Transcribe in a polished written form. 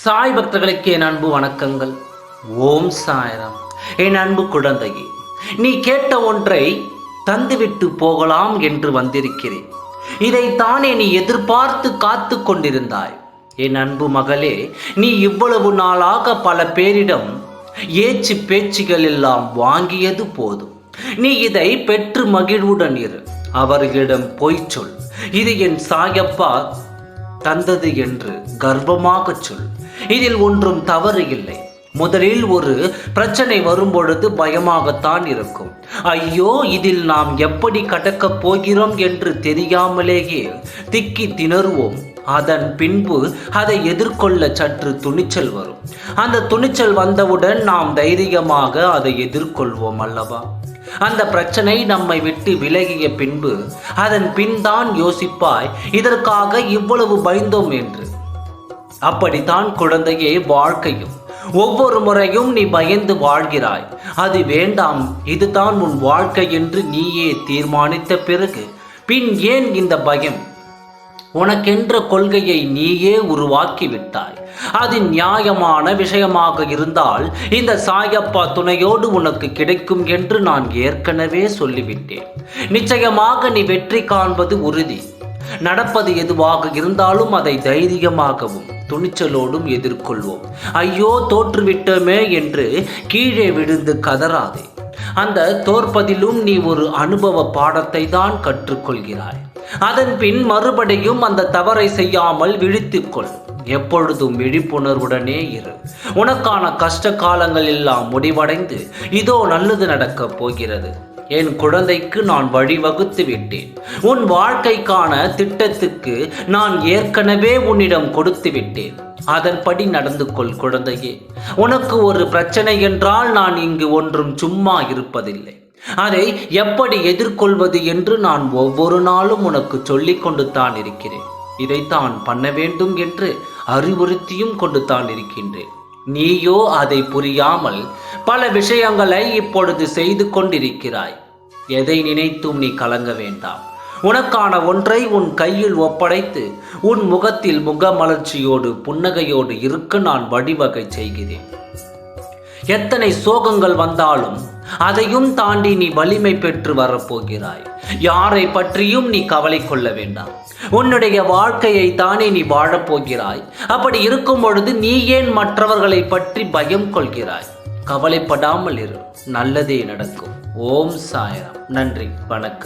சாய் பக்தர்களுக்கு என் அன்பு வணக்கங்கள். ஓம் சாய்ராம். என் அன்பு குழந்தையே, நீ கேட்ட ஒன்றை தந்துவிட்டு போகலாம் என்று வந்திருக்கிறேன். இதைத்தானே நீ எதிர்பார்த்து காத்து கொண்டிருந்தாய். என் அன்பு மகளே, நீ இவ்வளவு நாளாக பல பேரிடம் ஏச்சு பேச்சுகள் எல்லாம் வாங்கியது போதும். நீ இதை பெற்று மகிழ்வுடன் இரு. அவர்களிடம் பொய் சொல், இது என் சாயப்பா தந்தது என்று கர்வமாக சொல். இதில் ஒன்றும் தவறு இல்லை. முதலில் ஒரு பிரச்சனை வரும்பொழுது பயமாகத்தான் இருக்கும். ஐயோ, இதில் நாம் எப்படி கடக்கப் போகிறோம் என்று தெரியாமலேயே திக்கி திணறுவோம். அதன் பின்பு அதை எதிர்கொள்ள சற்று துணிச்சல் வரும். அந்த துணிச்சல் வந்தவுடன் நாம் தைரியமாக அதை எதிர்கொள்வோம் அல்லவா? அந்த பிரச்சனை நம்மை விட்டு விலகிய பின்பு அதன் பின் தான் யோசிப்பாய், இதற்காக இவ்வளவு பயந்தோம் என்று. அப்படித்தான் குழந்தையே வாழ்க்கையும். ஒவ்வொரு முறையும் நீ பயந்து வாழ்கிறாய். அது வேண்டாம், இதுதான் உன் வாழ்க்கை என்று நீயே தீர்மானித்த பிறகு பின் ஏன் இந்த பயம்? உனக்கென்ற கொள்கையை நீயே உருவாக்கி விட்டாய். அது நியாயமான விஷயமாக இருந்தால் இந்த சாயப்பா துணையோடு உனக்கு கிடைக்கும் என்று நான் ஏற்கனவே சொல்லிவிட்டேன். நிச்சயமாக நீ வெற்றி காண்பது உறுதி. நடப்பது எதுவாக இருந்தாலும் அதை தைரியமாகவும் துணிச்சலோடும் எதிர்கொள்வோம். ஐயோ, தோற்றுவிட்டோமே என்று கீழே விழுந்து கதறாதே. அந்த தோற்பதிலும் நீ ஒரு அனுபவ பாடத்தை தான் கற்றுக்கொள்கிறாய். அதன் பின் மறுபடியும் அந்த தவறை செய்யாமல் விழித்துக்கொள். எப்பொழுதும் விழிப்புணர்வுடனே இரு. உனக்கான கஷ்ட காலங்கள் எல்லாம் முடிவடைந்து இதோ நல்லது நடக்கப் போகிறது. என் குழந்தைக்கு நான் வழிவகுத்து விட்டேன். உன் வாழ்க்கைக்கான திட்டத்துக்கு நான் ஏற்கனவே உன்னிடம் கொடுத்து விட்டேன். அதன்படி நடந்து கொள் குழந்தையே. உனக்கு ஒரு பிரச்சனை என்றால் நான் இங்கு ஒன்றும் சும்மா இருப்பதில்லை. அதை எப்படி எதிர்கொள்வது என்று நான் ஒவ்வொரு நாளும் உனக்கு சொல்லிக் கொண்டு தான் இருக்கிறேன். இதைத்தான் பண்ண வேண்டும் என்று அறிவுறுத்தியும் கொண்டு தான் இருக்கின்றேன். நீயோ அதை புரியாமல் பல விஷயங்களை இப்பொழுது செய்து கொண்டிருக்கிறாய். எதை நினைத்தும் நீ கலங்க வேண்டாம். உனக்கான ஒன்றை உன் கையில் ஒப்படைத்து உன் முகத்தில் முகமலர்ச்சியோடு புன்னகையோடு இருக்க நான் வழிவகை செய்கிறேன். எத்தனை சோகங்கள் வந்தாலும் அதையும் தாண்டி நீ வலிமை பெற்று வரப்போகிறாய். யாரை பற்றியும் நீ கவலை கொள்ள வேண்டாம். உன்னுடைய வாழ்க்கையை தானே நீ வாழப்போகிறாய். அப்படி இருக்கும் பொழுது நீ ஏன் மற்றவர்களை பற்றி பயம் கொள்கிறாய்? கவலைப்படாமல் இரு, நல்லதே நடக்கும். ஓம் சாய்ராம். நன்றி, வணக்கம்.